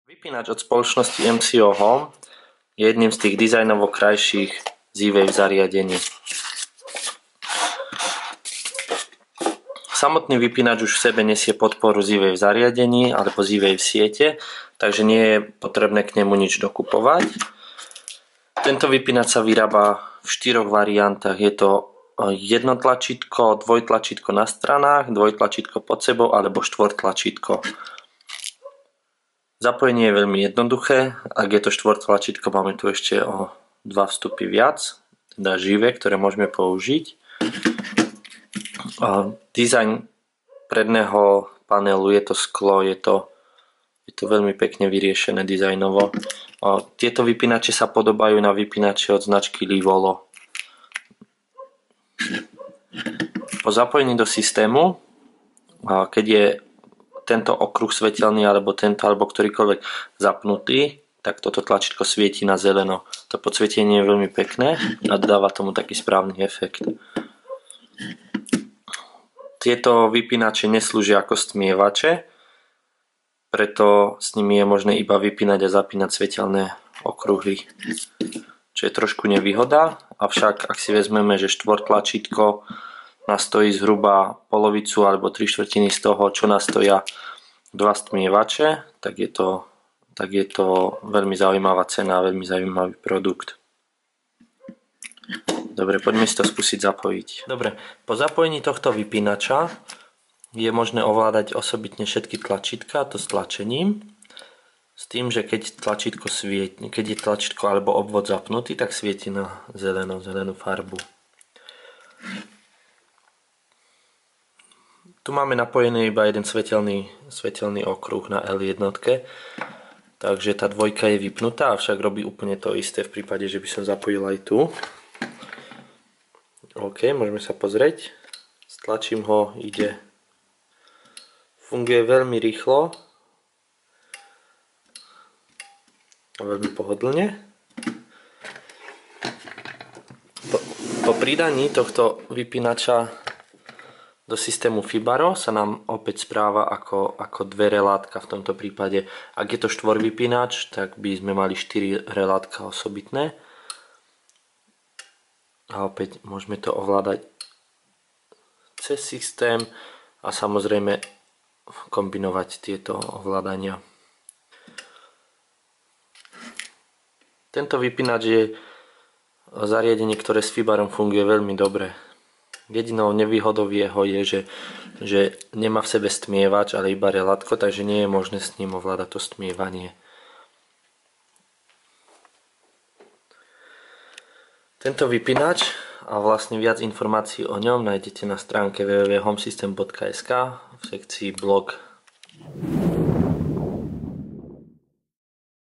Vypínač od spoločnosti MCO Home je jedným z tých dizajnovo krajších Z-Wave zariadení. Samotný vypínač už v sebe nesie podporu Z-Wave zariadení alebo Z-Wave siete, takže nie je potrebné k nemu nič dokupovať. Tento vypínač sa vyrába v 4 variantách. Je to jedno tlačítko, dvojtlačítko na stranách, dvojtlačítko pod sebou alebo štvortlačítko. Zapojenie je veľmi jednoduché. Ak je to štvortlačítko, máme tu ešte o 2 vstupy viac, teda živé, ktoré môžeme použiť. Dizajn predného panelu, je to sklo, je to veľmi pekne vyriešené dizajnovo. Tieto vypínače sa podobajú na vypínače od značky Livolo. Po zapojení do systému, keď je tento okruh svetelný alebo ktorýkoľvek zapnutý, tak toto tlačítko svieti na zeleno. To podsvietenie je veľmi pekné a dodáva tomu taký správny efekt. Tieto vypínače neslúžia ako stmievače, preto s nimi je možné iba vypínať a zapínať svetelné okruhy, čo je trošku nevýhoda, avšak ak si vezmeme, že štvortlačítko nás stojí zhruba polovicu alebo 3/4 z toho, čo nás stoja 2 stmievače, tak je to veľmi zaujímavá cena a veľmi zaujímavý produkt. Dobre, poďme si to skúsiť zapojiť. Dobre, po zapojení tohto vypínača je možné ovládať osobitne všetky tlačítka, to s tlačením, s tým, že keď je tlačítko alebo obvod zapnutý, tak svieti na zelenú farbu. Tu máme napojený iba jeden svetelný okruh na L1, takže tá dvojka je vypnutá, avšak robí úplne to isté v prípade, že by som zapojil aj tu. OK, môžeme sa pozrieť. Stlačím ho, ide. Funguje veľmi rýchlo a veľmi pohodlne. Po pridaní tohto vypínača do systému Fibaro sa nám opäť správa ako dve relátka v tomto prípade. Ak je to štvorvypínač, tak by sme mali 4 relátka osobitné. A opäť môžeme to ovládať cez systém a samozrejme kombinovať tieto ovládania. Tento vypínač je zariadenie, ktoré s Fibarom funguje veľmi dobre. Jedinou nevýhodou jeho je, že nemá v sebe stmievač, ale iba relátko, takže nie je možné s ním ovládať to stmievanie. Tento vypínač a vlastne viac informácií o ňom nájdete na stránke www.homesystem.sk v sekcii blog